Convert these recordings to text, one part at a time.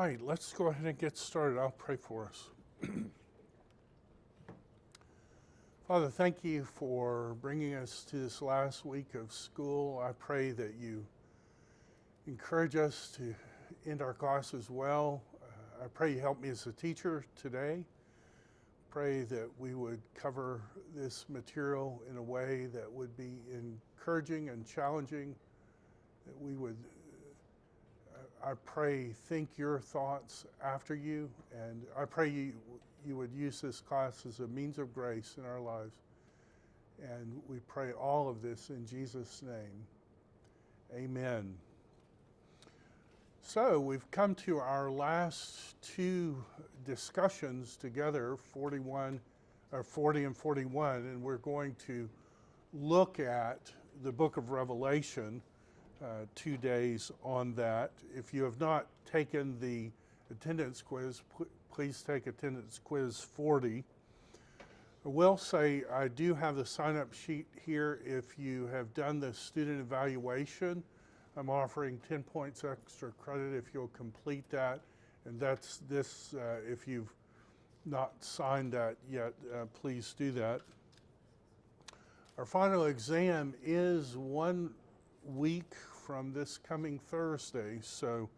right, let's go ahead and get started. I'll pray for us. Father, thank you for bringing us to this last week of school. I pray that you encourage us to end our classes well. I pray you help me as a teacher today. Pray that we would cover this material in a way that would be encouraging and challenging, that we would, I pray, think your thoughts after you, and I pray you would use this class as a means of grace in our lives. And we pray all of this in Jesus' name. Amen. So we've come to our last two discussions together, 40 and 41, and we're going to look at the book of Revelation, 2 days on that. If you have not taken the attendance quiz, please take attendance quiz 40. I will say I do have the sign-up sheet here. If you have done the student evaluation, I'm offering 10 points extra credit if you'll complete that. And that's this, if you've not signed that yet, please do that. Our final exam is 1 week from this coming Thursday, so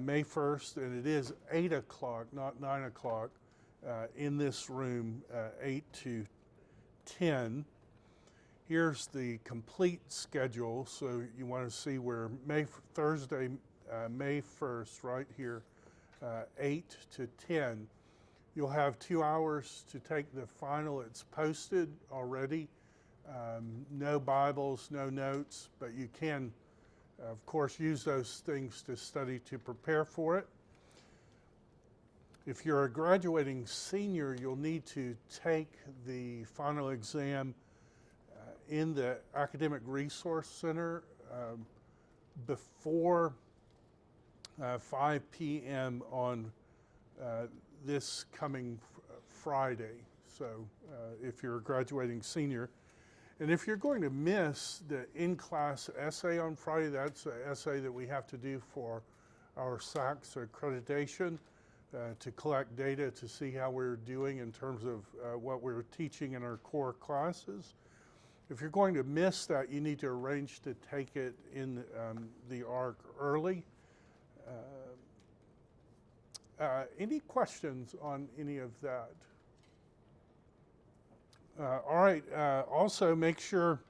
May 1st, and it is 8 o'clock, not 9 o'clock, in this room, 8 to 10. Here's the complete schedule, so you want to see where Thursday, May 1st, right here, 8 to 10. You'll have 2 hours to take the final. It's posted already. No Bibles, no notes, but you can, of course, use those things to study to prepare for it. If you're a graduating senior, you'll need to take the final exam in the Academic Resource Center before 5 p.m. on this coming Friday. So if you're a graduating senior. And if you're going to miss the in-class essay on Friday, that's an essay that we have to do for our SACS accreditation to collect data to see how we're doing in terms of what we're teaching in our core classes. If you're going to miss that, you need to arrange to take it in the ARC early. Any questions on any of that? All right, also make sure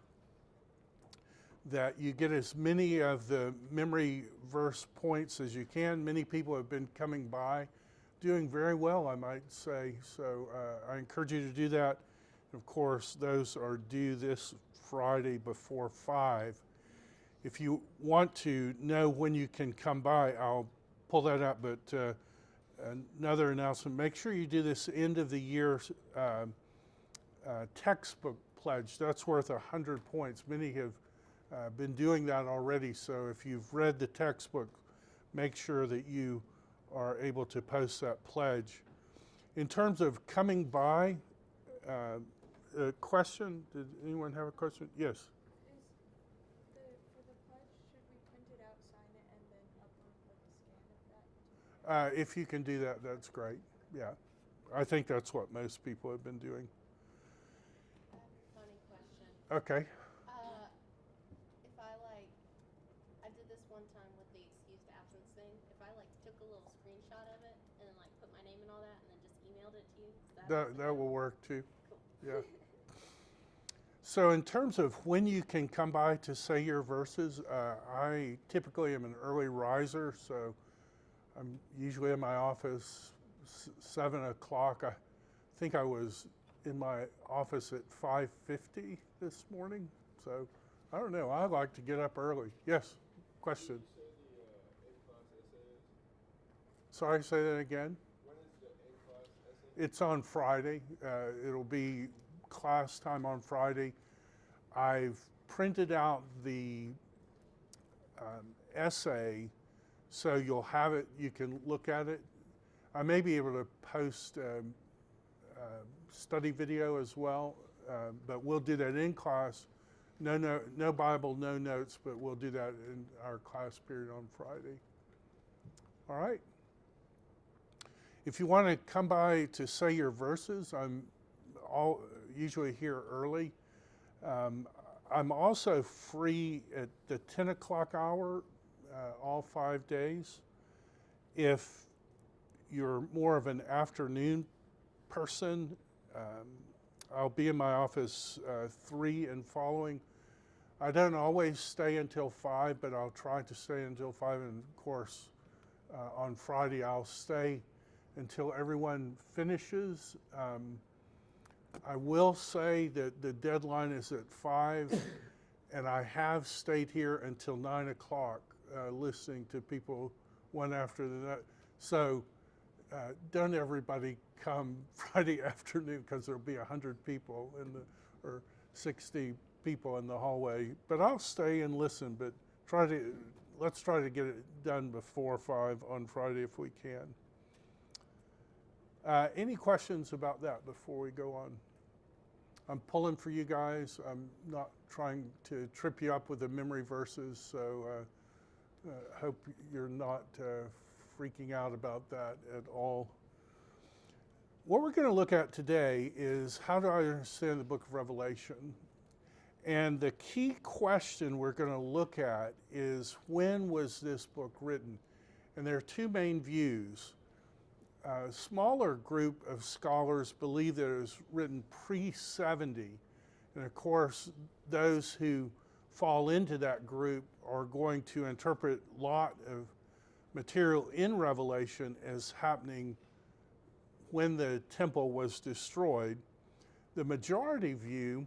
that you get as many of the memory verse points as you can. Many people have been coming by, doing very well, I might say. So I encourage you to do that. Of course, those are due this Friday before 5. If you want to know when you can come by, I'll pull that up. But another announcement, make sure you do this end of the year textbook pledge. That's worth 100 points. Many have been doing that already. So if you've read the textbook, make sure that you are able to post that pledge. In terms of coming by, a question? Did anyone have a question? Yes. For the pledge, should we print it out, sign it, and then upload like a scan of that? If you can do that, that's great. Yeah. I think that's what most people have been doing. I have a funny question. Okay. If I did this one time with the excused absence thing. If I took a little screenshot of it and then put my name and all that, and then just emailed it to you, That will work too. Cool. Yeah. So in terms of when you can come by to say your verses, I typically am an early riser, so I'm usually in my office 7 o'clock. I think I was in my office at 5:50 this morning. So I don't know. I like to get up early. Yes, question. Did you say the A-class essay is? Sorry, say that again. When is the A-class essay? It's on Friday. It'll be class time on Friday. I've printed out the essay so you'll have it, you can look at it. I may be able to post study video as well, but we'll do that in class. No Bible, no notes, but we'll do that in our class period on Friday. All right. If you want to come by to say your verses, I'm usually here early. I'm also free at the 10 o'clock hour all 5 days. If you're more of an afternoon person, I'll be in my office 3 and following. I don't always stay until 5, but I'll try to stay until 5. And of course, on Friday, I'll stay until everyone finishes. I will say that the deadline is at 5, and I have stayed here until 9 o'clock listening to people one after the next. So don't everybody come Friday afternoon, because there'll be 100 people or 60 people in the hallway. But I'll stay and listen, but let's try to get it done before 5 on Friday if we can. Any questions about that before we go on? I'm pulling for you guys. I'm not trying to trip you up with the memory verses, so hope you're not freaking out about that at all. What we're going to look at today is how do I understand the book of Revelation? And the key question we're going to look at is, when was this book written? And there are two main views. A smaller group of scholars believe that it was written pre-70. And of course, those who fall into that group are going to interpret a lot of material in Revelation as happening when the temple was destroyed. The majority view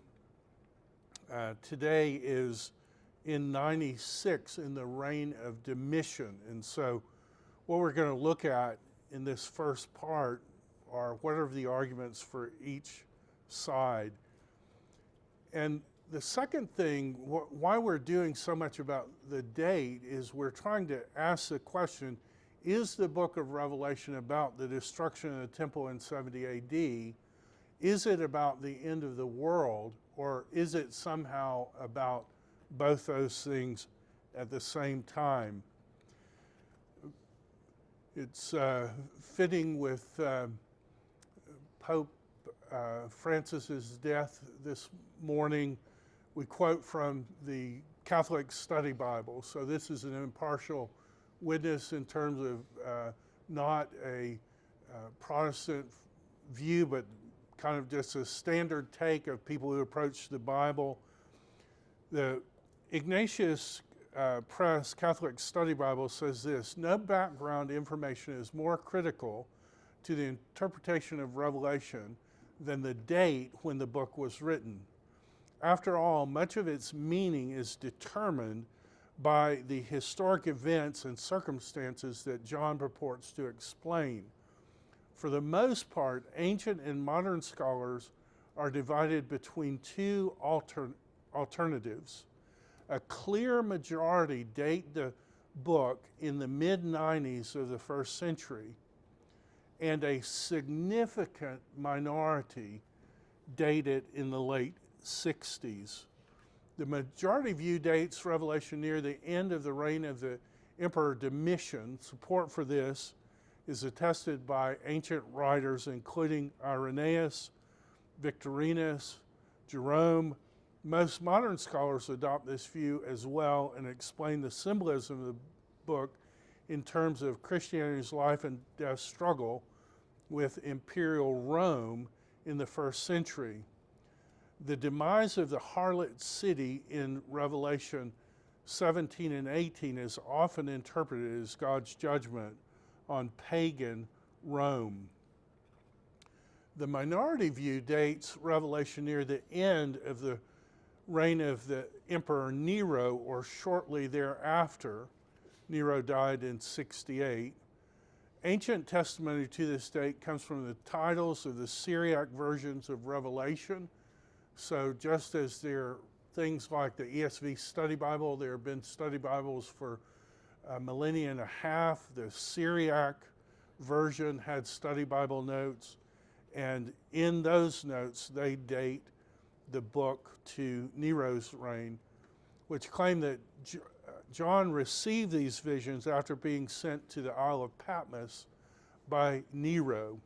today is in 96, in the reign of Domitian. And so what we're going to look at in this first part are what are the arguments for each side. And the second thing, why we're doing so much about the date, is we're trying to ask the question, is the book of Revelation about the destruction of the temple in 70 AD? Is it about the end of the world, or is it somehow about both those things at the same time? It's fitting with Pope Francis's death this morning. We quote from the Catholic Study Bible. So this is an impartial witness in terms of not a Protestant view, but kind of just a standard take of people who approach the Bible. The Ignatius Press Catholic Study Bible says this: no background information is more critical to the interpretation of Revelation than the date when the book was written. After all, much of its meaning is determined by the historic events and circumstances that John purports to explain. For the most part, ancient and modern scholars are divided between two alternatives. A clear majority date the book in the mid-90s of the first century, and a significant minority date it in the late 60s. The majority view dates Revelation near the end of the reign of the Emperor Domitian. Support for this is attested by ancient writers including Irenaeus, Victorinus, Jerome. Most modern scholars adopt this view as well and explain the symbolism of the book in terms of Christianity's life and death struggle with imperial Rome in the first century. The demise of the harlot city in Revelation 17 and 18 is often interpreted as God's judgment on pagan Rome. The minority view dates Revelation near the end of the reign of the Emperor Nero, or shortly thereafter. Nero died in 68. Ancient testimony to this date comes from the titles of the Syriac versions of Revelation. So just as there are things like the ESV Study Bible, there have been study Bibles for a millennia and a half. The Syriac version had study Bible notes, and in those notes they date the book to Nero's reign, which claim that John received these visions after being sent to the Isle of Patmos by Nero.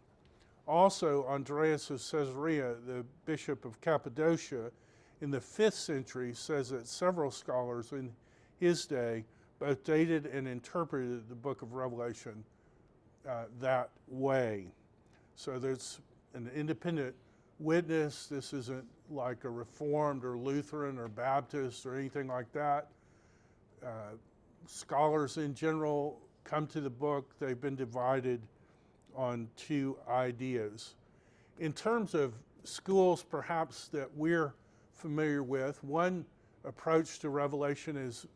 Also, Andreas of Caesarea, the bishop of Cappadocia, in the 5th century, says that several scholars in his day both dated and interpreted the book of Revelation that way. So there's an independent witness. This isn't like a Reformed or Lutheran or Baptist or anything like that. Scholars in general come to the book. They've been divided on two ideas. In terms of schools perhaps that we're familiar with, one approach to Revelation is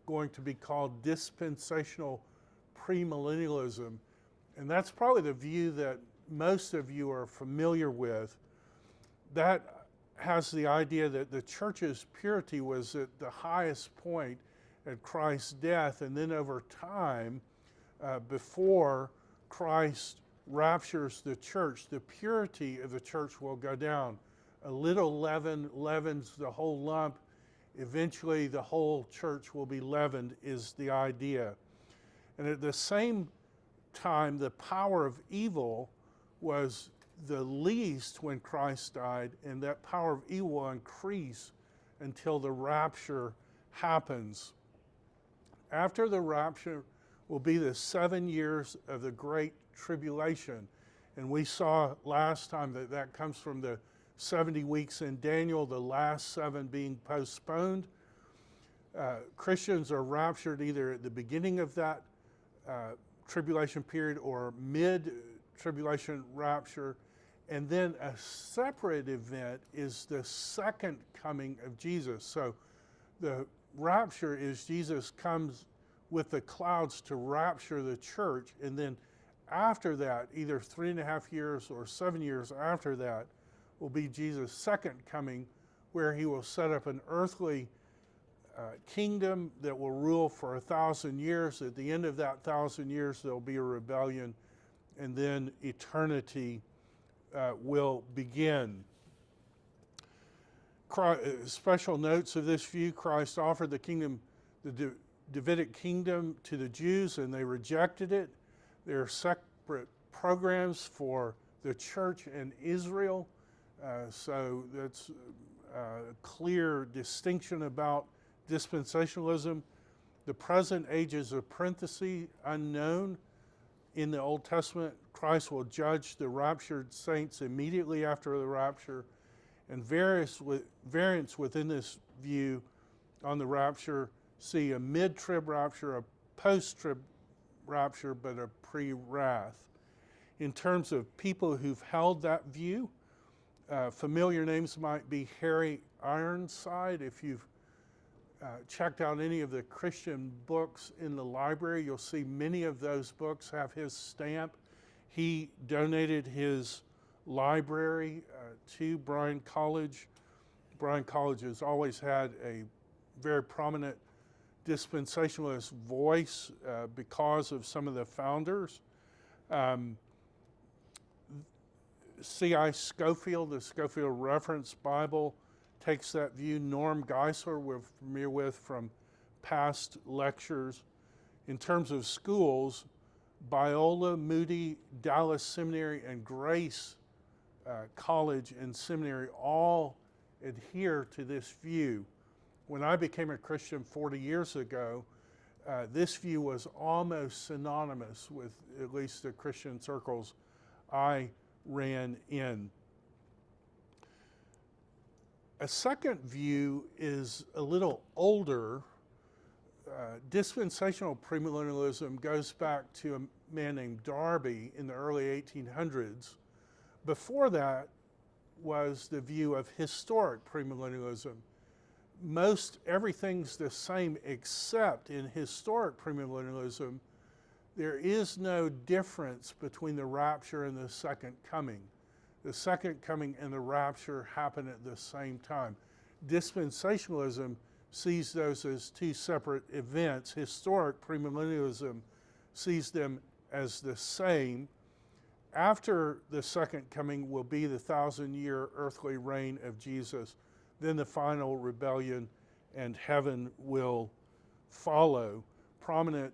going to be called dispensational premillennialism, and that's probably the view that most of you are familiar with. That has the idea that the church's purity was at the highest point at Christ's death, and then over time, before Christ raptures the church, the purity of the church will go down. A little leaven leavens the whole lump. Eventually, the whole church will be leavened, is the idea. And at the same time, the power of evil was the least when Christ died, and that power of evil will increase until the rapture happens. After the rapture will be the 7 years of the Great Tribulation. And we saw last time that that comes from the 70 weeks in Daniel, the last 7 being postponed. Christians are raptured either at the beginning of that tribulation period or mid-tribulation rapture. And then a separate event is the second coming of Jesus. So the rapture is Jesus comes with the clouds to rapture the church, and then after that, either 3.5 years or 7 years after that, will be Jesus' second coming, where he will set up an earthly kingdom that will rule for 1,000 years. At the end of that 1,000 years, there'll be a rebellion, and then eternity will begin. Special notes of this view: Christ offered the kingdom, the Davidic kingdom, to the Jews, and they rejected it. There are separate programs for the church in Israel, so that's a clear distinction about dispensationalism. The present age is a parenthesis, unknown. In the Old Testament, Christ will judge the raptured saints immediately after the rapture, and variants within this view on the rapture see a mid-trib rapture, a post-trib rapture, but a pre-wrath. In terms of people who've held that view, familiar names might be Harry Ironside. If you've checked out any of the Christian books in the library, you'll see many of those books have his stamp. He donated his library to Bryan College. Bryan College has always had a very prominent dispensationalist voice because of some of the founders. C.I. Scofield, the Scofield Reference Bible, takes that view. Norm Geisler, we're familiar with from past lectures. In terms of schools, Biola, Moody, Dallas Seminary, and Grace College and Seminary all adhere to this view. When I became a Christian 40 years ago, this view was almost synonymous with at least the Christian circles I ran in. A second view is a little older. Dispensational premillennialism goes back to a man named Darby in the early 1800s. Before that was the view of historic premillennialism. Most everything's the same, except in historic premillennialism, there is no difference between the rapture and the second coming. The second coming and the rapture happen at the same time. Dispensationalism sees those as two separate events. Historic premillennialism sees them as the same. After the second coming will be the 1,000-year earthly reign of Jesus. Then the final rebellion and heaven will follow. Prominent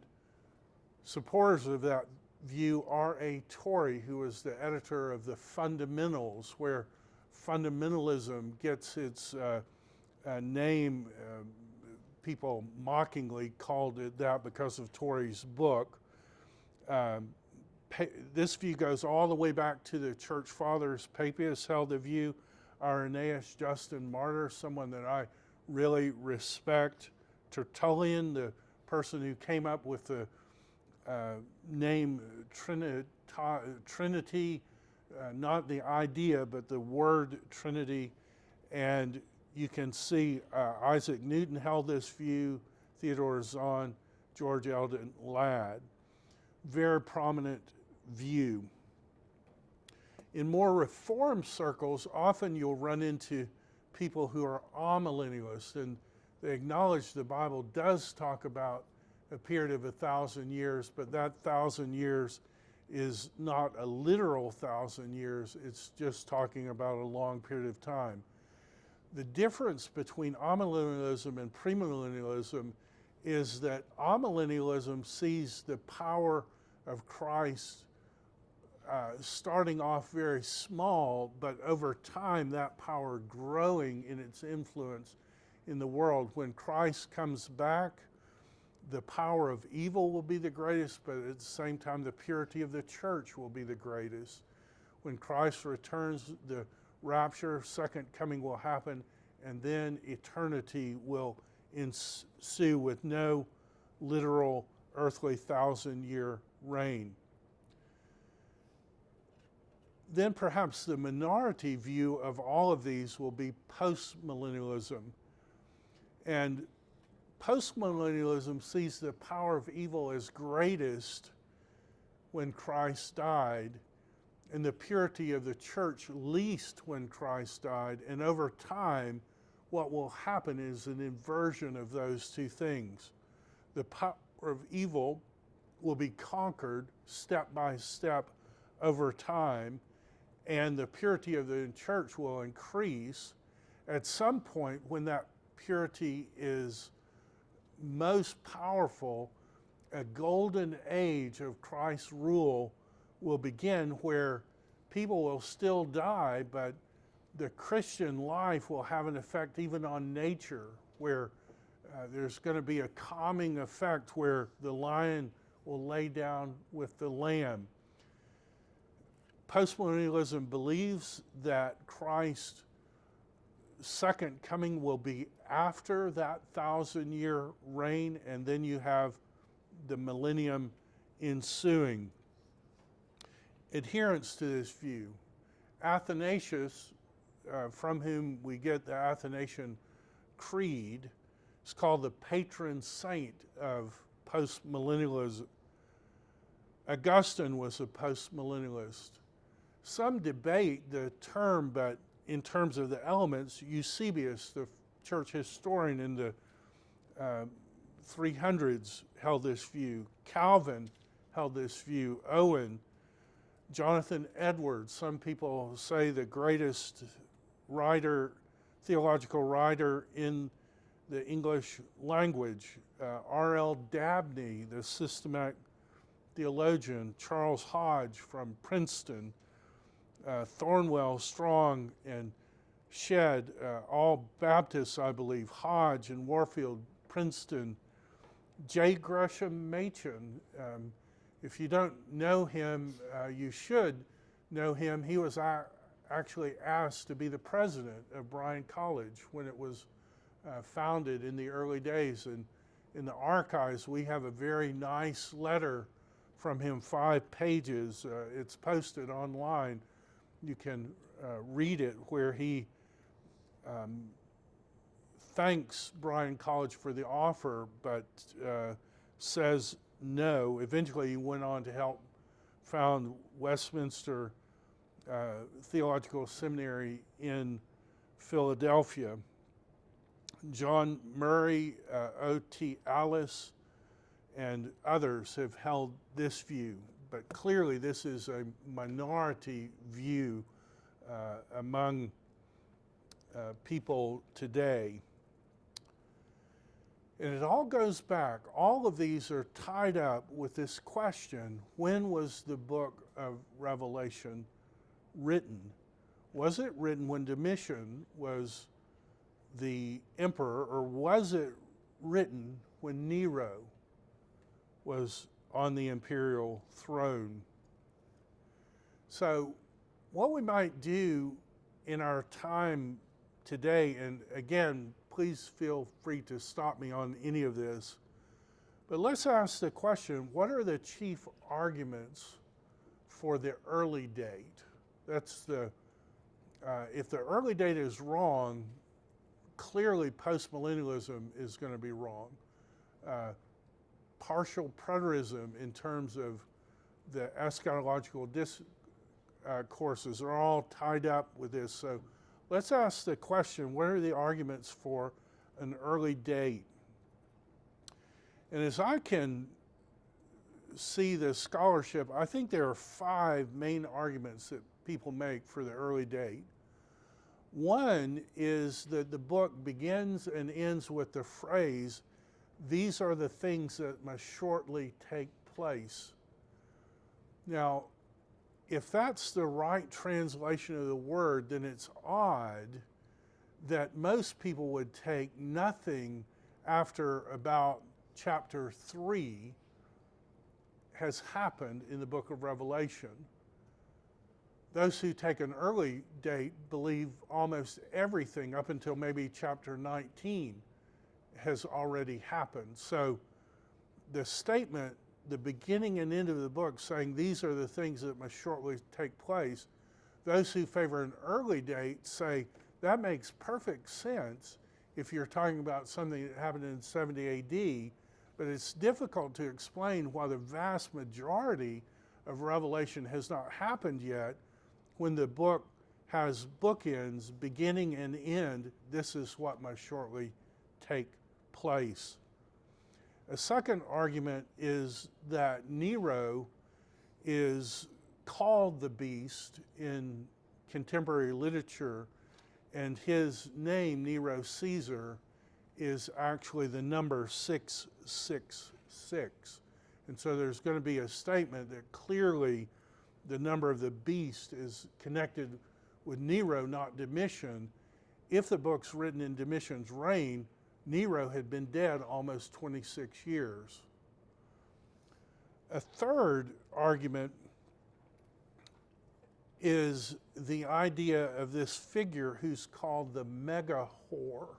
supporters of that view R.A. Torrey, who was the editor of the Fundamentals, where fundamentalism gets its name. People mockingly called it that because of Torrey's book. This view goes all the way back to the church fathers. Papias held the view. Irenaeus, Justin Martyr, someone that I really respect. Tertullian, the person who came up with the name Trinity, not the idea, but the word Trinity. And you can see Isaac Newton held this view, Theodore Zahn, George Eldon Ladd. Very prominent view. In more reform circles, often you'll run into people who are amillennialists, and they acknowledge the Bible does talk about a period of 1,000 years, but that 1,000 years is not a literal 1,000 years, it's just talking about a long period of time. The difference between amillennialism and premillennialism is that amillennialism sees the power of Christ starting off very small, but over time that power growing in its influence in the world. When Christ comes back, the power of evil will be the greatest, but at the same time the purity of the church will be the greatest. When Christ returns, the rapture, second coming will happen, and then eternity will ensue with no literal earthly 1,000-year reign. Then perhaps the minority view of all of these will be postmillennialism. And postmillennialism sees the power of evil as greatest when Christ died, and the purity of the church least when Christ died. And over time, what will happen is an inversion of those two things. The power of evil will be conquered step by step over time, and the purity of the church will increase. At some point, when that purity is most powerful, a golden age of Christ's rule will begin, where people will still die, but the Christian life will have an effect even on nature, where there's going to be a calming effect where the lion will lay down with the lamb. Postmillennialism believes that Christ's second coming will be after that 1,000-year reign, and then you have the millennium ensuing. Adherents to this view. Athanasius, from whom we get the Athanasian Creed, is called the patron saint of postmillennialism. Augustine was a postmillennialist. Some debate the term, but in terms of the elements, Eusebius, the church historian in the 300s, held this view. Calvin held this view. Owen, Jonathan Edwards, some people say the greatest writer, theological writer in the English language. R.L. Dabney, the systematic theologian. Charles Hodge from Princeton. Thornwell, Strong, and Shedd, all Baptists, I believe. Hodge and Warfield, Princeton. J. Gresham Machen, if you don't know him, you should know him. He was actually asked to be the president of Bryan College when it was founded in the early days. And in the archives, we have a very nice letter from him, 5 pages. It's posted online. You can read it, where he thanks Bryan College for the offer, but says no. Eventually, he went on to help found Westminster Theological Seminary in Philadelphia. John Murray, O.T. Alice, and others have held this view. But clearly this is a minority view among people today. And it all goes back, all of these are tied up with this question: when was the book of Revelation written? Was it written when Domitian was the emperor, or was it written when Nero was on the imperial throne? So, what we might do in our time today, and again, please feel free to stop me on any of this, but let's ask the question: what are the chief arguments for the early date? That's the if the early date is wrong, clearly postmillennialism is going to be wrong. Partial preterism in terms of the eschatological courses are all tied up with this. So let's ask the question: what are the arguments for an early date? And as I can see the scholarship, I think there are 5 main arguments that people make for the early date. One is that the book begins and ends with the phrase, "These are the things that must shortly take place." Now, if that's the right translation of the word, then it's odd that most people would take nothing after about chapter 3 has happened in the book of Revelation. Those who take an early date believe almost everything up until maybe chapter 19 has already happened. So the statement, the beginning and end of the book, saying these are the things that must shortly take place, those who favor an early date say that makes perfect sense if you're talking about something that happened in 70 AD, but it's difficult to explain why the vast majority of Revelation has not happened yet when the book has bookends, beginning and end. This is what must shortly take place. A second argument is that Nero is called the beast in contemporary literature, and his name, Nero Caesar, is actually the number 666. And so there's going to be a statement that clearly the number of the beast is connected with Nero, not Domitian. If the book's written in Domitian's reign, Nero had been dead almost 26 years. A third argument is the idea of this figure who's called the mega whore.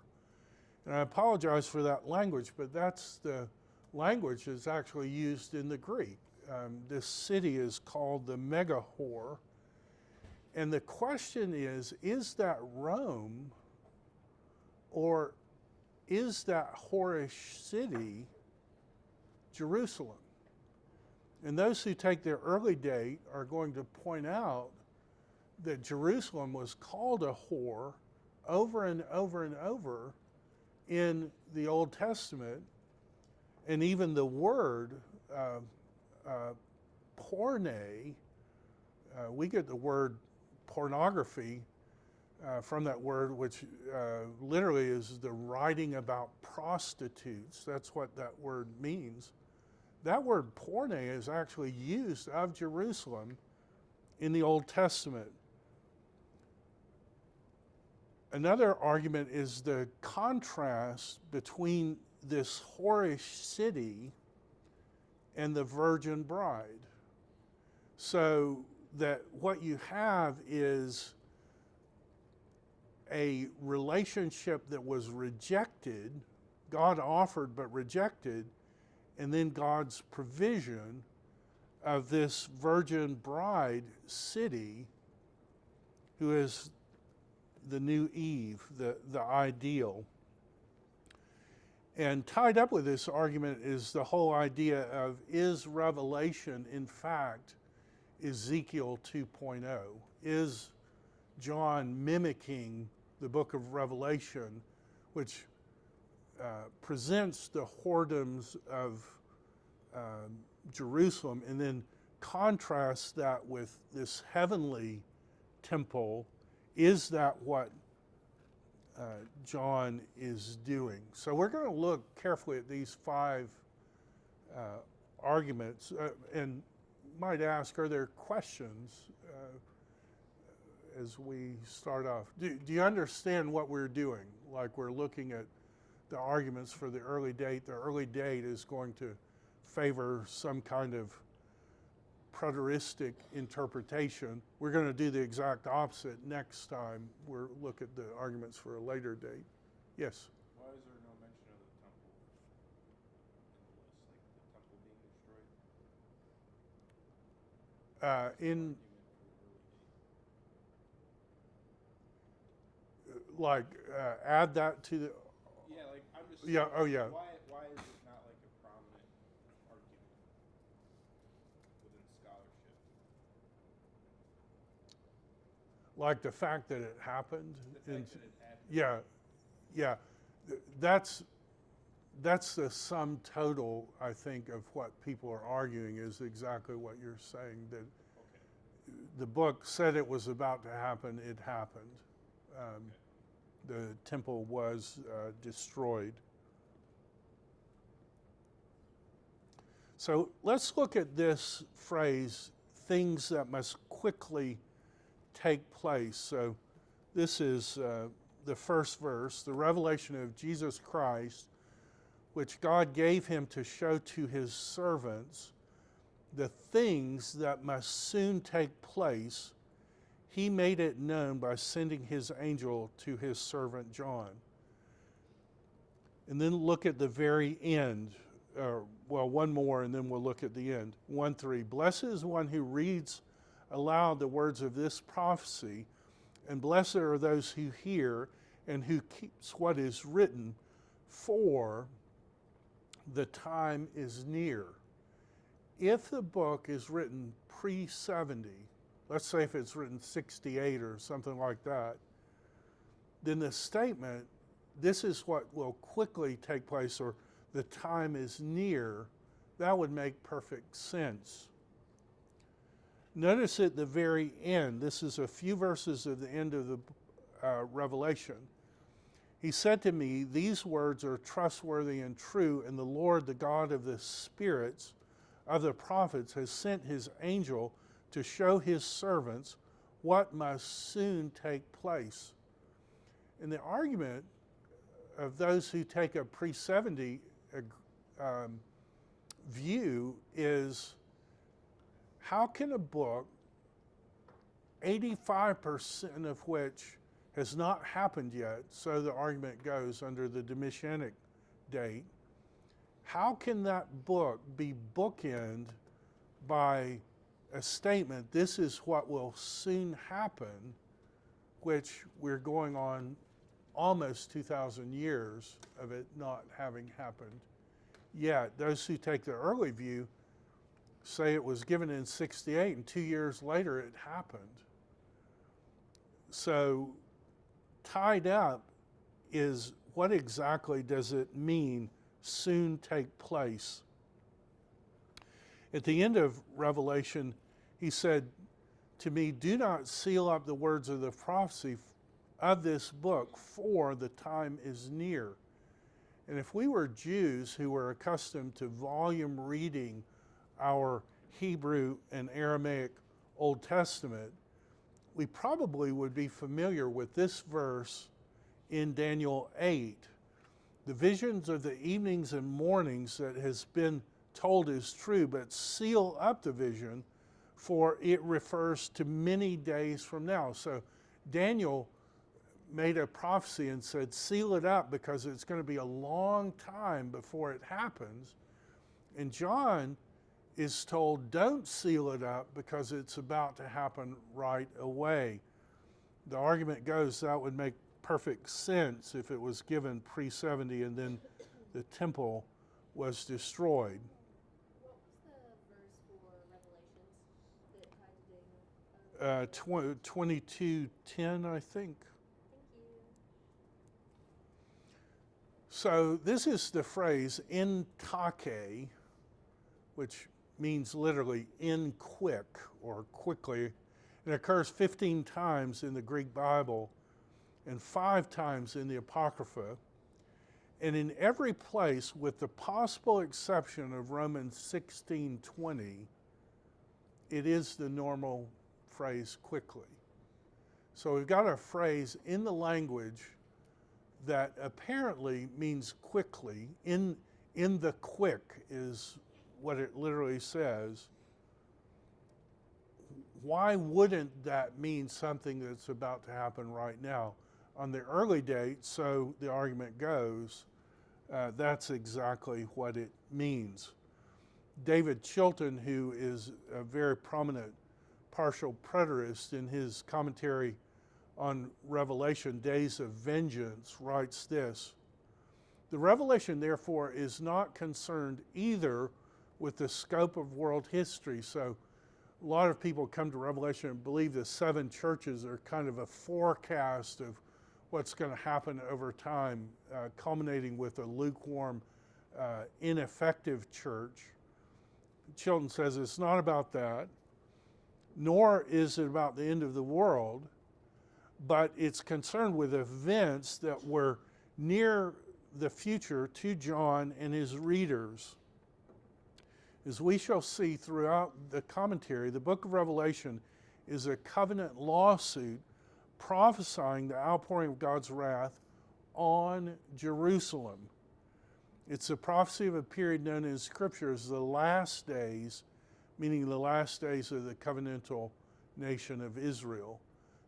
And I apologize for that language, but that's the language that's actually used in the Greek. This city is called the mega whore. And the question is that Rome, or is that whorish city Jerusalem? And those who take their early date are going to point out that Jerusalem was called a whore over and over and over in the Old Testament, and even the word porne, we get the word pornography from that word, which literally is the writing about prostitutes. That's what that word means. That word porne is actually used of Jerusalem in the Old Testament. Another argument is the contrast between this whorish city and the virgin bride. So that what you have is a relationship that was rejected, God offered but rejected, and then God's provision of this virgin bride city who is the new Eve, the ideal. And tied up with this argument is the whole idea of, is Revelation in fact Ezekiel 2.0? Is John mimicking the book of Revelation, which presents the whoredoms of Jerusalem and then contrasts that with this heavenly temple? Is that what John is doing. So we're going to look carefully at these 5 arguments and might ask, are there questions as we start off? Do you understand what we're doing? Like, we're looking at the arguments for the early date. The early date is going to favor some kind of preteristic interpretation. We're going to do the exact opposite next time we'll look at the arguments for a later date. Yes? Why is there no mention of the temple in the list? Like the temple being destroyed? In Argument for the early date. add that to the, Yeah, like I'm just. Yeah, oh, yeah. Why is it not like a prominent argument within scholarship? like the fact that it happened. The in- fact that it happened. yeah. That's the sum total, I think, of what people are arguing is exactly what you're saying, that Okay. the book said it was about to happen, it happened. The temple was destroyed. So let's look at this phrase, things that must quickly take place. So this is the first verse, the revelation of Jesus Christ, which God gave him to show to his servants the things that must soon take place. He made it known by sending his angel to his servant John. And then look at the very end. One more, and then we'll look at the end. 1:3. Blessed is one who reads aloud the words of this prophecy, and blessed are those who hear and who keeps what is written, for the time is near. If the book is written pre-70, let's say if it's written 68 or something like that, then the statement, this is what will quickly take place, or the time is near, that would make perfect sense. Notice at the very end, this is a few verses at the end of the Revelation. He said to me, these words are trustworthy and true, and the Lord, the God of the spirits of the prophets, has sent his angel to show his servants what must soon take place. And the argument of those who take a pre-70 view is, how can a book, 85% of which has not happened yet, so the argument goes under the Domitianic date, how can that book be bookended by a statement, this is what will soon happen, which we're going on almost 2,000 years of it not having happened yet? Those who take the early view say it was given in 68 and 2 years later it happened. So tied up is, what exactly does it mean, soon take place? At the end of Revelation, he said to me, do not seal up the words of the prophecy of this book, for the time is near. And if we were Jews who were accustomed to volume reading our Hebrew and Aramaic Old Testament, we probably would be familiar with this verse in Daniel 8. The visions of the evenings and mornings that has been told is true, but seal up the vision, for it refers to many days from now. So Daniel made a prophecy and said, seal it up because it's going to be a long time before it happens. And John is told, don't seal it up because it's about to happen right away. The argument goes that would make perfect sense if it was given pre-70 and then the temple was destroyed. What was the verse for Revelations that tied to Daniel? 22:10, I think. Thank you. So this is the phrase "in take," which means literally "in quick" or "quickly." It occurs 15 times in the Greek Bible, and 5 times in the Apocrypha. And in every place, with the possible exception of Romans 16:20, it is the normal phrase quickly. So we've got a phrase in the language that apparently means quickly. In the quick is what it literally says. Why wouldn't that mean something that's about to happen right now? On the early date, so the argument goes, that's exactly what it means. David Chilton, who is a very prominent partial preterist, in his commentary on Revelation, Days of Vengeance, writes this: "The revelation, therefore, is not concerned either with the scope of world history." So a lot of people come to Revelation and believe the 7 churches are kind of a forecast of what's going to happen over time, culminating with a lukewarm, ineffective church. Chilton says it's not about that, nor is it about the end of the world, but it's concerned with events that were near the future to John and his readers. As we shall see throughout the commentary, the book of Revelation is a covenant lawsuit prophesying the outpouring of God's wrath on Jerusalem. It's a prophecy of a period known in Scripture as the last days, meaning the last days of the covenantal nation of Israel,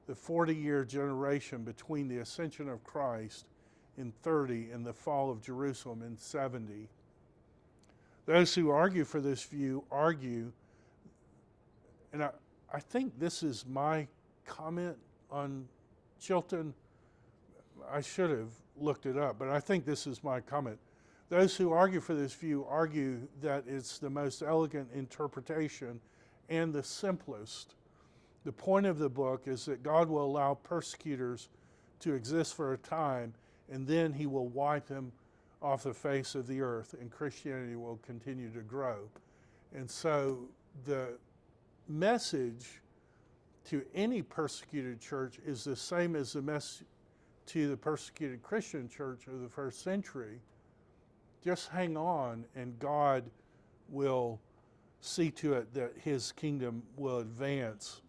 the 40-year generation between the ascension of Christ in 30 and the fall of Jerusalem in 70. Those who argue for this view argue, and I think this is my comment on Chilton. I should have looked it up, but I think this is my comment. Those who argue for this view argue that it's the most elegant interpretation and the simplest. The point of the book is that God will allow persecutors to exist for a time, and then he will wipe them off the face of the earth, and Christianity will continue to grow. And so the message to any persecuted church is the same as the message to the persecuted Christian church of the first century. Just hang on, and God will see to it that his kingdom will advance.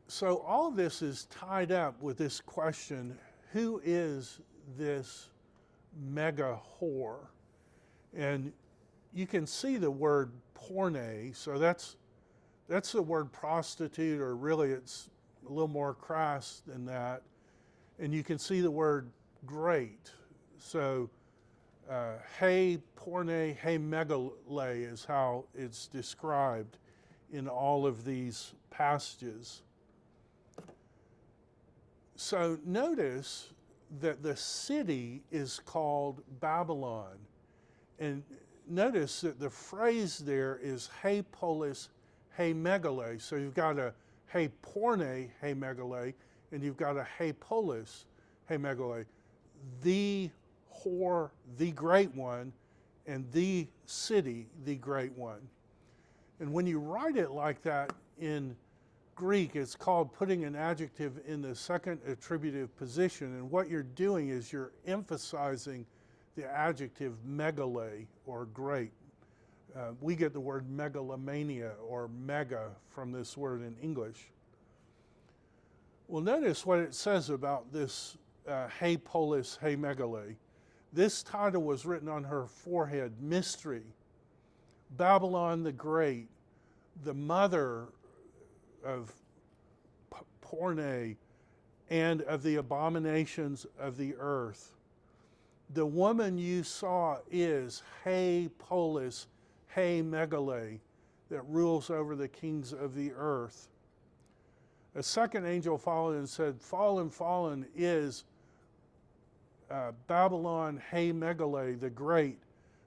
So all of this is tied up with this question: who is this mega whore? And you can see the word porne, so that's the word prostitute, or really it's a little more crass than that. And you can see the word great. So he porne, he megale is how it's described in all of these passages. So notice that the city is called Babylon. And notice that the phrase there is he polis, he megale. So you've got a he porne, he megale, and you've got a he polis, he megale. The whore, the great one, and the city, the great one. And when you write it like that in Greek, it's called putting an adjective in the second attributive position. And what you're doing is you're emphasizing the adjective megale, or great. We get the word megalomania, or mega, from this word in English. Well, notice what it says about this he polis, he megale. This title was written on her forehead: mystery. Babylon the Great, the mother of porne and of the abominations of the earth. The woman you saw is he polis, he megale, that rules over the kings of the earth. A second angel followed and said, fallen, fallen is Babylon, he megale, the great,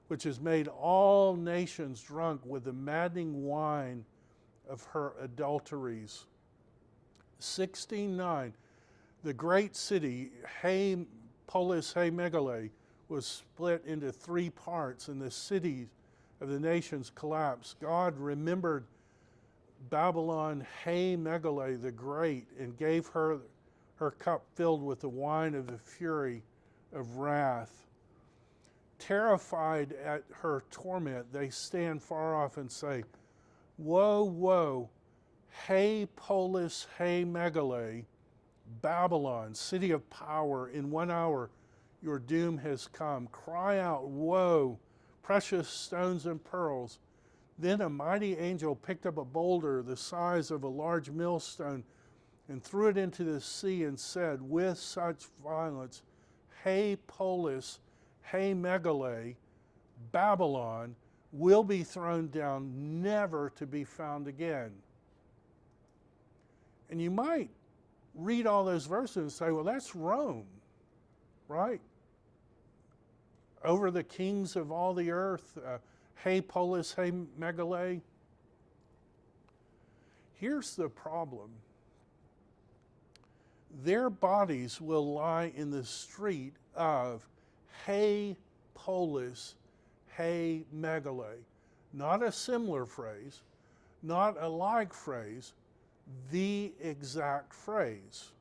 which has made all nations drunk with the maddening wine of her adulteries. 16:9, the great city, he polis, he megale, was split into 3 parts, and the cities of the nations collapsed. God remembered Babylon Hey Megale the Great, and gave her her cup filled with the wine of the fury of wrath. Terrified at her torment, they stand far off and say, Woe, woe, Hey Polis, Hey Megale, Babylon, city of power, in 1 hour your doom has come. Cry out, woe, precious stones and pearls. Then a mighty angel picked up a boulder the size of a large millstone and threw it into the sea and said, with such violence, Hey Polis, Hey Megale, Babylon will be thrown down, never to be found again. And you might read all those verses and say, well, that's Rome, right? Over the kings of all the earth, Hey Polis, Hey Megale. Here's the problem. Their bodies will lie in the street of Hey Polis, Hey Megale. Not a similar phrase, not a like phrase, the exact phrase.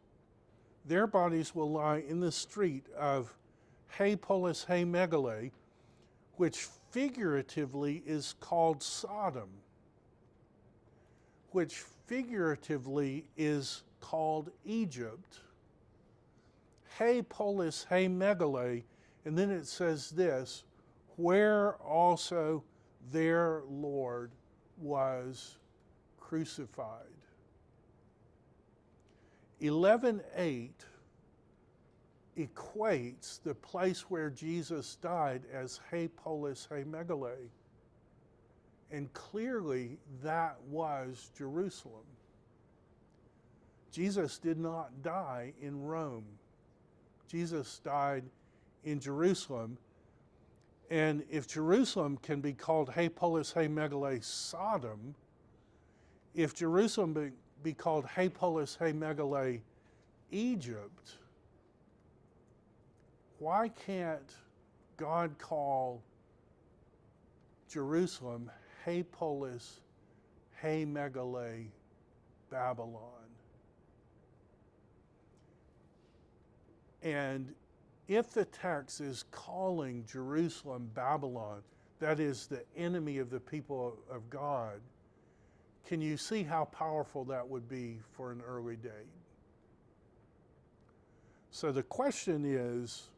Their bodies will lie in the street of Hey Polis, Hey Megale, which figuratively is called Sodom, which figuratively is called Egypt. Hey Polis, Hey Megale, and then it says this, where also their Lord was crucified. 11:8 equates the place where Jesus died as Hey Polis, Hey Megale. And clearly that was Jerusalem. Jesus did not die in Rome. Jesus died in Jerusalem. And if Jerusalem can be called Hey Polis, Hey Megale, Sodom, if Jerusalem be called Hey Polis, Hey Megale, Egypt, why can't God call Jerusalem Hey Polis, Hey Megale, Babylon? And if the text is calling Jerusalem Babylon, that is the enemy of the people of God, can you see how powerful that would be for an early date? So the question is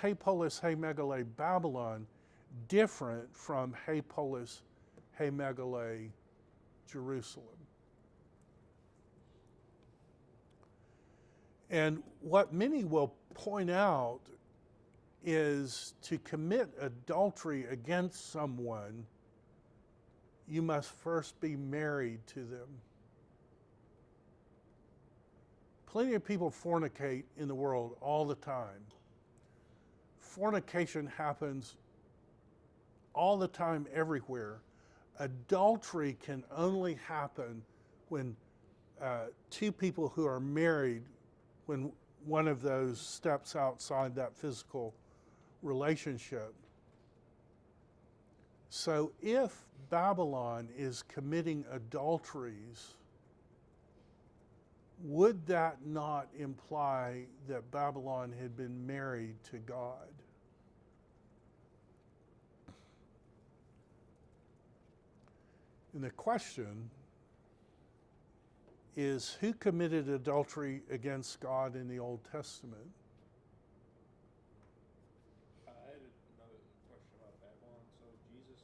Hey Polis, Hey Megale, Babylon different from Hey Polis, Hey Megale, Jerusalem? And what many will point out is to commit adultery against someone, you must first be married to them. Plenty of people fornicate in the world all the time. Fornication happens all the time, everywhere. Adultery can only happen when two people who are married, when one of those steps outside that physical relationship. So if Babylon is committing adulteries, would that not imply that Babylon had been married to God? And the question is, who committed adultery against God in the Old Testament? I had another question about Babylon. So Jesus,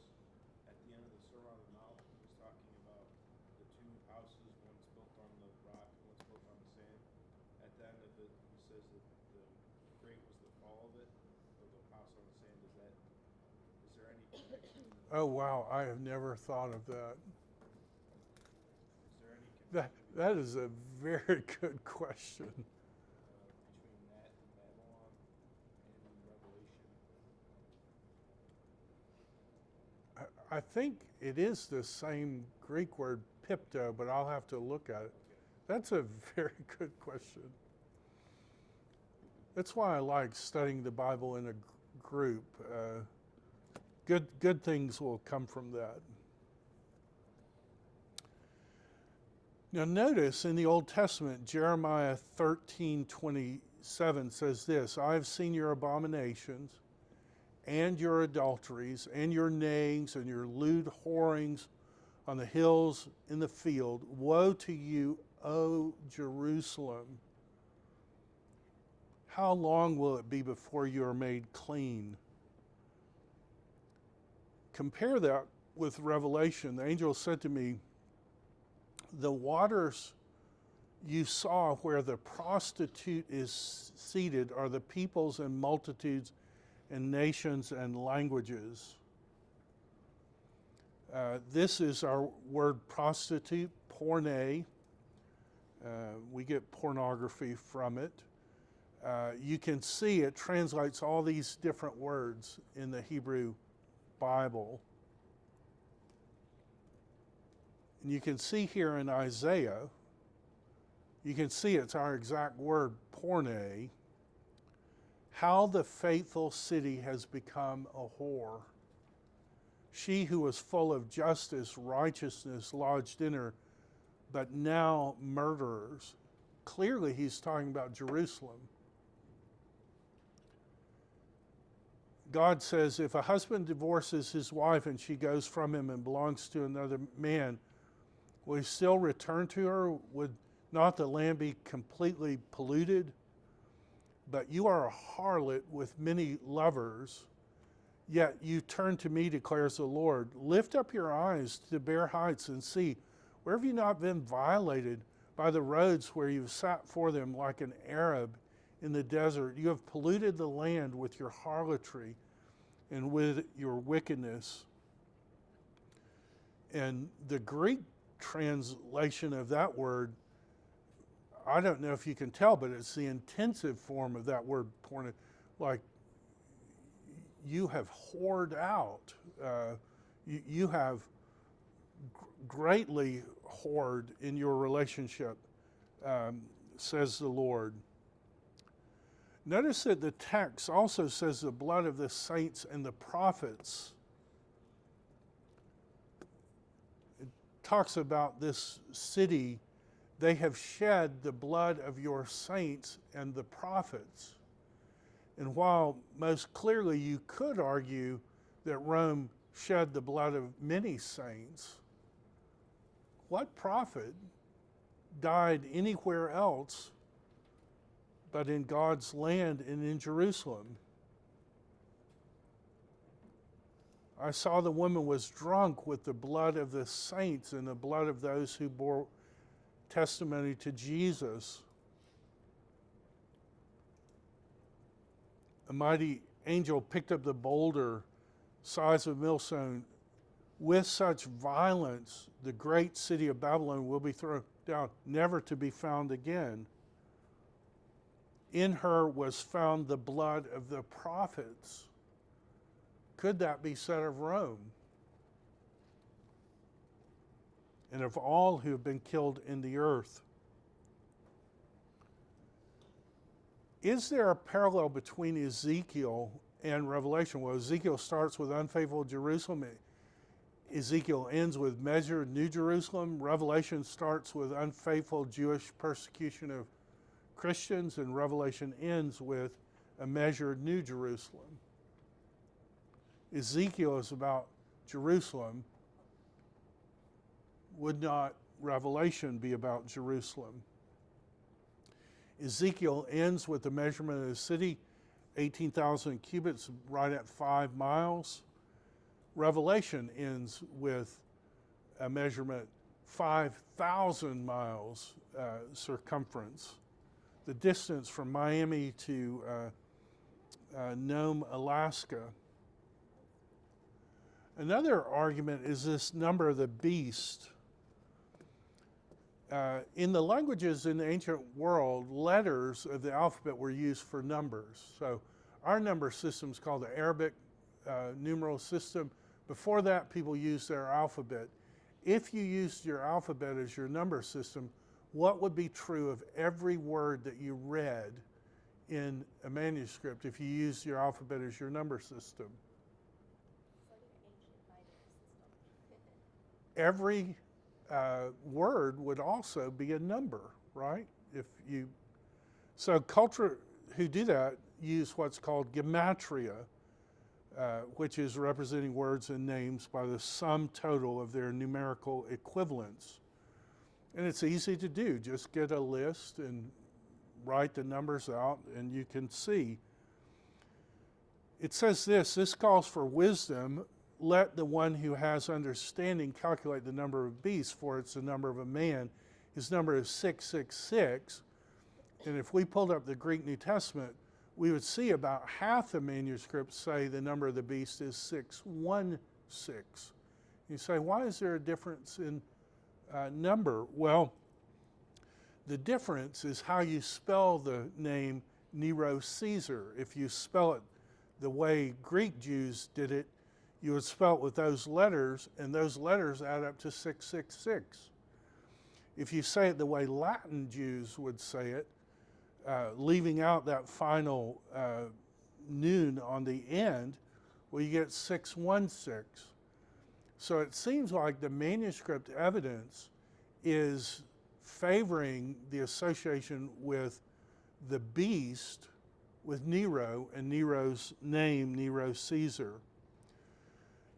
at the end of the Sermon on the Mount, was talking about the two houses, one's built on the rock and one's built on the sand. At the end of it, he says that the great was the fall of it, of the house on the sand. Is there any connection? Oh, wow, I have never thought of that. Is there any connection That is a very good question. between that and Babylon and Revelation? I think it is the same Greek word pipto, but I'll have to look at it. Okay. That's a very good question. That's why I like studying the Bible in a group. Good things will come from that. Now notice in the Old Testament, Jeremiah 13:27 says this, I have seen your abominations and your adulteries and your nayings and your lewd whorings on the hills in the field. Woe to you, O Jerusalem! How long will it be before you are made clean? Compare that with Revelation. The angel said to me, the waters you saw where the prostitute is seated are the peoples and multitudes and nations and languages. This is our word prostitute, porne. We get pornography from it. You can see it translates all these different words in the Hebrew Bible. And you can see here in Isaiah, you can see it's our exact word, porne, how the faithful city has become a whore. She who was full of justice, righteousness lodged in her, but now murderers. Clearly he's talking about Jerusalem. God says if a husband divorces his wife and she goes from him and belongs to another man, will he still return to her? Would not the land be completely polluted? But you are a harlot with many lovers, yet you turn to me, declares the Lord. Lift up your eyes to the bare heights and see, where have you not been violated by the roads where you've sat for them like an Arab in the desert? You have polluted the land with your harlotry and with your wickedness. And the Greek translation of that word, I don't know if you can tell, but it's the intensive form of that word, porn, like you have whored out. You have greatly whored in your relationship, says the Lord. Notice that the text also says the blood of the saints and the prophets. It talks about this city. They have shed the blood of your saints and the prophets. And while most clearly you could argue that Rome shed the blood of many saints, what prophet died anywhere else but in God's land and in Jerusalem? I saw the woman was drunk with the blood of the saints and the blood of those who bore testimony to Jesus. A mighty angel picked up the boulder, size of a millstone. With such violence, the great city of Babylon will be thrown down, never to be found again. In her was found the blood of the prophets. Could that be said of Rome? And of all who have been killed in the earth. Is there a parallel between Ezekiel and Revelation? Well, Ezekiel starts with unfaithful Jerusalem. Ezekiel ends with measured New Jerusalem. Revelation starts with unfaithful Jewish persecution of Christians, and Revelation ends with a measured New Jerusalem. Ezekiel is about Jerusalem. Would not Revelation be about Jerusalem? Ezekiel ends with the measurement of the city, 18,000 cubits, right at 5 miles. Revelation ends with a measurement 5,000 miles circumference. The distance from Miami to Nome, Alaska. Another argument is this number of the beast. In the languages in the ancient world, letters of the alphabet were used for numbers. So our number system is called the Arabic numeral system. Before that, people used their alphabet. If you used your alphabet as your number system, what would be true of every word that you read in a manuscript if you used your alphabet as your number system? It's like an ancient writing system. Every word would also be a number, right? So culture who do that use what's called gematria, which is representing words and names by the sum total of their numerical equivalents. And it's easy to do. Just get a list and write the numbers out, and you can see. It says this calls for wisdom. Let the one who has understanding calculate the number of beasts, for it's the number of a man. His number is 666. And if we pulled up the Greek New Testament, we would see about half the manuscripts say the number of the beast is 616. You say, why is there a difference in number? Well, the difference is how you spell the name Nero Caesar. If you spell it the way Greek Jews did it, you would spell it with those letters, and those letters add up to 666. If you say it the way Latin Jews would say it, leaving out that final noon on the end, well, you get 616. So it seems like the manuscript evidence is favoring the association with the beast, with Nero, and Nero's name, Nero Caesar.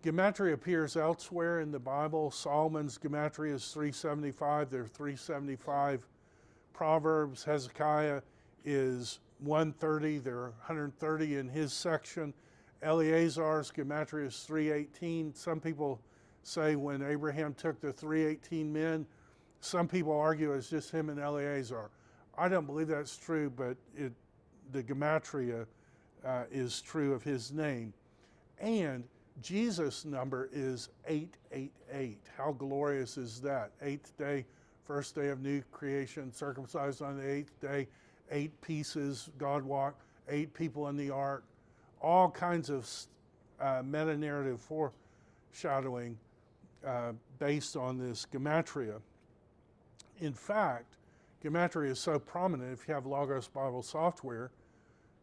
Gematria appears elsewhere in the Bible. Solomon's gematria is 375. There are 375 Proverbs. Hezekiah is 130. There are 130 in his section. Eleazar's gematria is 318. Some people say when Abraham took the 318 men, some people argue it's just him and Eleazar. I don't believe that's true, but the gematria is true of his name. And Jesus' number is 888. How glorious is that? 8th day, first day of new creation, circumcised on the 8th day, 8 pieces, God walked, 8 people in the ark, all kinds of meta-narrative foreshadowing based on this gematria. In fact, gematria is so prominent, if you have Logos Bible software,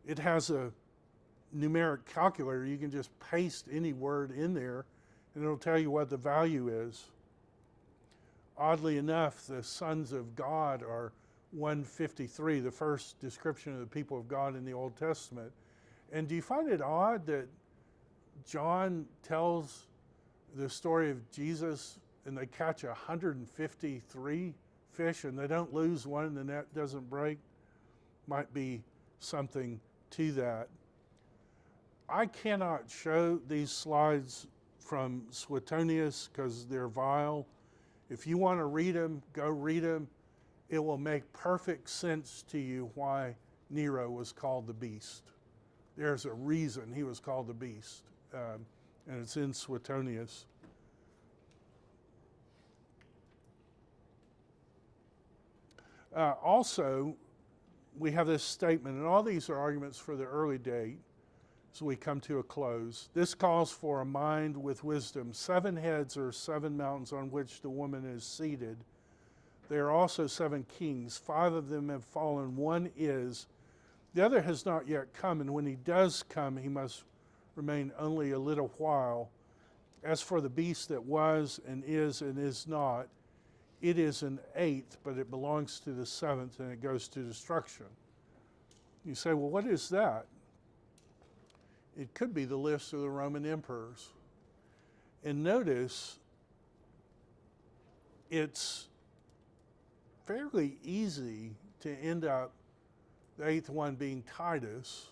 it has a numeric calculator. You can just paste any word in there and it'll tell you what the value is. Oddly enough, the sons of God are 153, the first description of the people of God in the Old Testament. And do you find it odd that John tells the story of Jesus and they catch 153 fish and they don't lose one and the net doesn't break? Might be something to that. I cannot show these slides from Suetonius because they're vile. If you want to read them, go read them. It will make perfect sense to you why Nero was called the beast. There's a reason he was called the beast, and it's in Suetonius. Also, we have this statement, and all these are arguments for the early date as we come to a close. This calls for a mind with wisdom. 7 heads are 7 mountains on which the woman is seated. There are also 7 kings. 5 of them have fallen. 1 is. The other has not yet come, and when he does come, he must remain only a little while. As for the beast that was and is not, it is an 8th, but it belongs to the 7th, and it goes to destruction. You say, well, what is that? It could be the list of the Roman emperors. And notice, it's fairly easy to end up the 8th one being Titus.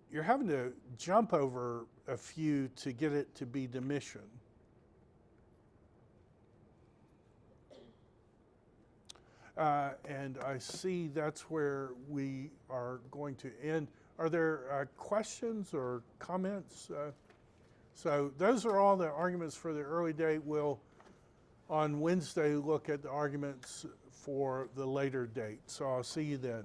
You're having to jump over a few to get it to be Domitian. And I see that's where we are going to end. Are there questions or comments? So those are all the arguments for the early date. We'll, on Wednesday, look at the arguments for the later date. So I'll see you then.